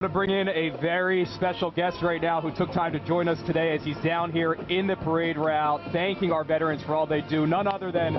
To bring in a very special guest right now who took time to join us today as he's down here in the parade route, thanking our veterans for all they do. None other than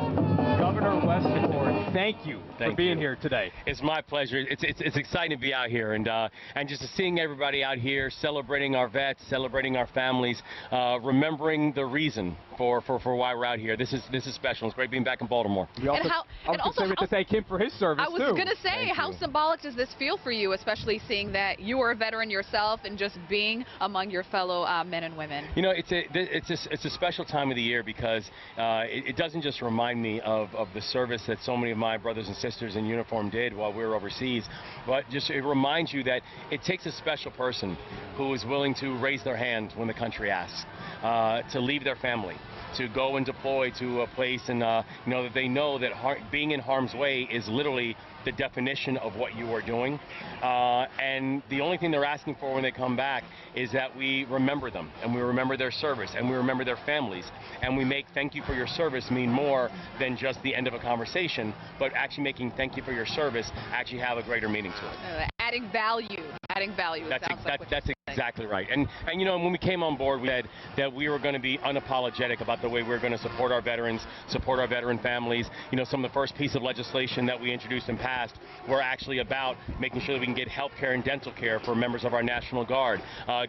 Governor Wes Moore. Thank you for being here today. It's my pleasure. It's exciting to be out here and just seeing everybody out here celebrating our vets, celebrating our families, remembering the reason for why we're out here. This is special. It's great being back in Baltimore. We also have to thank him for his service too. I was going to say, how symbolic does this feel for you, especially seeing that you are a veteran yourself and just being among your fellow men and women? You know, it's a special time of the year because it doesn't just remind me of the service that so many of my brothers and sisters in uniform did while we were overseas, but just it reminds you that it takes a special person who is willing to raise their hand when the country asks, to leave their family, to go and deploy to a place and you know, that they know that being in harm's way is literally the definition of what you are doing, and the only thing they're asking for when they come back is that we remember them and we remember their service and we remember their families, and we make thank you for your service mean more than just the end of a conversation, but actually making thank you for your service actually have a greater meaning to it. Adding value. That's exactly right. And you know, when we came on board, we said that we were going to be unapologetic about the way we were going to support our veterans, support our veteran families. You know, some of the first piece of legislation that we introduced and passed were actually about making sure that we can get health care and dental care for members of our National Guard,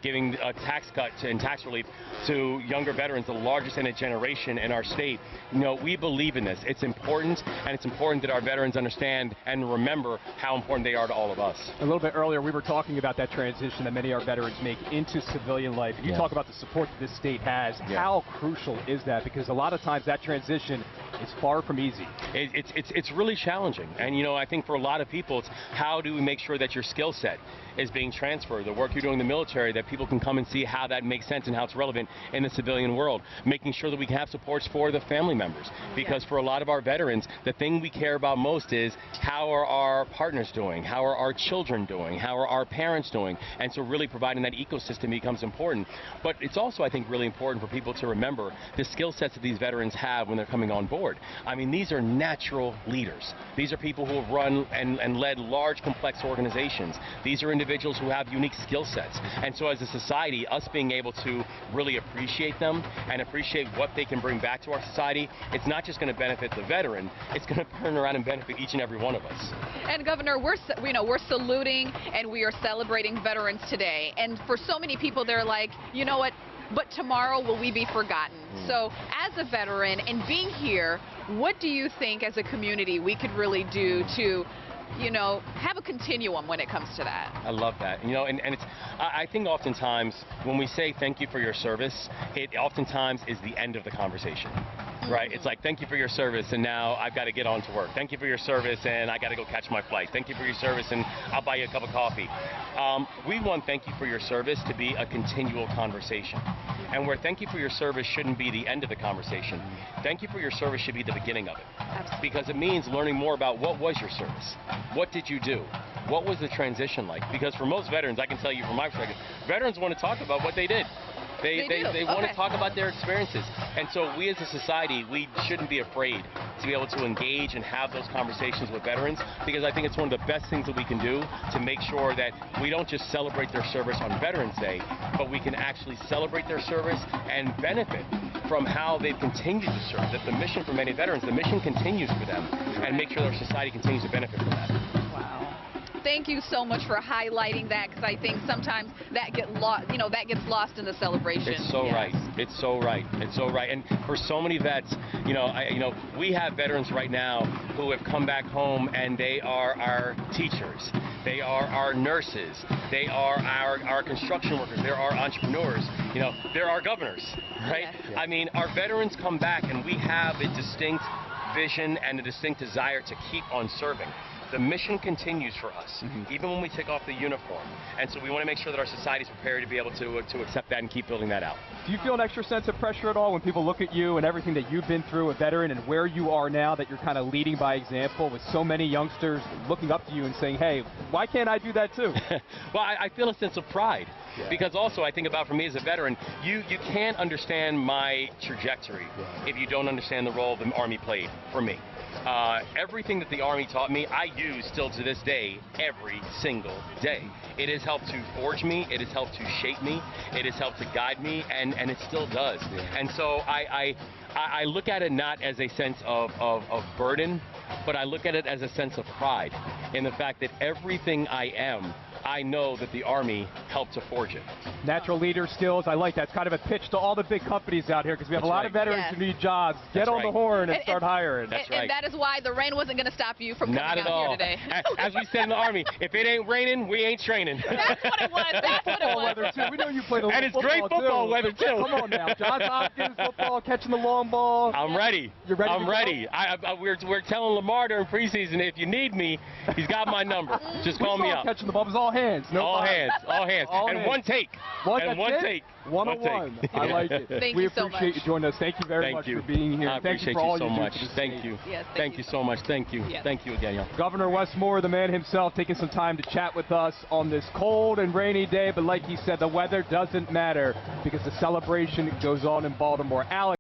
giving a tax cut and tax relief to younger veterans, the largest in a generation in our state. You know, we believe in this. It's important, and it's important that our veterans understand and remember how important they are to all of us. A little bit earlier, we were talking about that transition that many of our veterans make into civilian life. You talk about the support that this state has. How crucial is that? Because a lot of times that transition is far from easy. It's really challenging. And you know, I think for a lot of people, it's how do we make sure that your skill set is being transferred, the work you're doing in the military, that people can come and see how that makes sense and how it's relevant in the civilian world. Making sure that we can have supports for the family members. Because for a lot of our veterans, the thing we care about most is how are our partners doing? How are our children doing? How are our parents doing? And so really providing that ecosystem becomes important. But it's also, I think, really important for people to remember the skill sets that these veterans have when they're coming on board. I mean, these are natural leaders. These are people who have run and led large, complex organizations. These are individuals who have unique skill sets. And so as a society, us being able to really appreciate them and appreciate what they can bring back to our society, it's not just going to benefit the veteran, it's going to turn around and benefit each and every one of us. And Governor, we're saluting and we are celebrating veterans today. And for so many people, they're like, you know what? But tomorrow, will we be forgotten? So as a veteran and being here, what do you think as a community we could really do to, you know, have a continuum when it comes to that? I love that. You know, and it's, I think oftentimes when we say thank you for your service, it oftentimes is the end of the conversation. Right? It's like, thank you for your service, and now I've got to get on to work. Thank you for your service, and I got to go catch my flight. Thank you for your service, and I'll buy you a cup of coffee. We want thank you for your service to be a continual conversation. And where thank you for your service shouldn't be the end of the conversation. Thank you for your service should be the beginning of it. Absolutely. Because it means learning more about what was your service. What did you do? What was the transition like? Because for most veterans, I can tell you from my perspective, veterans want to talk about what they did. They want to talk about their experiences. And so we as a society, we shouldn't be afraid to be able to engage and have those conversations with veterans, because I think it's one of the best things that we can do to make sure that we don't just celebrate their service on Veterans Day, but we can actually celebrate their service and benefit from how they've continued to serve. That the mission for many veterans, the mission continues for them, and make sure our society continues to benefit from that. Wow. Thank you so much for highlighting that, because I think sometimes that gets lost in the celebration. It's so right. It's so right. It's so right. And for so many vets, you know, we have veterans right now who have come back home, and they are our teachers. They are our nurses. They are our construction workers. They're our entrepreneurs. You know, they're our governors, right? Yes. I mean, our veterans come back, and we have a distinct vision and a distinct desire to keep on serving. The mission continues for us, even when we take off the uniform. And so we want to make sure that our society is prepared to be able to accept that and keep building that out. Do you feel an extra sense of pressure at all when people look at you and everything that you've been through, a veteran, and where you are now, that you're kind of leading by example with so many youngsters looking up to you and saying, hey, why can't I do that too? Well, I feel a sense of pride. Because also I think about, for me as a veteran, you can't understand my trajectory if you don't understand the role the Army played for me. Everything that the Army taught me, I use still to this day, every single day. It has helped to forge me. It has helped to shape me. It has helped to guide me, and it still does. And so I look at it not as a sense of burden, but I look at it as a sense of pride in the fact that everything I am, I know that the Army helped to forge it. Natural leader skills, I like that. It's kind of a pitch to all the big companies out here because we have a lot of veterans who need jobs. Get on the horn and start hiring. That's right. And that is why the rain wasn't going to stop you from coming out here today. As we said in the Army, if it ain't raining, we ain't training. That's what it was. That's what it was. Weather too. We know you played a little and it's great football weather too. Come on now, Johns Hopkins football, catching the long ball. I'm ready. You're ready. I'm ready. We're telling Lamar during preseason, if you need me, he's got my number. Just call me up. Catching the ball was all hands. No all fire. hands. All hands. And hands. One take. Take. 101. I like it. Thank we you so appreciate much. you joining us. Thank you very much for being here. I appreciate Thank you for all so you do much. for the Thank state. you. Yes, thank you so much. Thank you. Yes. Thank you again, y'all. Governor Wes Moore, the man himself, taking some time to chat with us on this cold and rainy day. But like he said, the weather doesn't matter because the celebration goes on in Baltimore. Alex.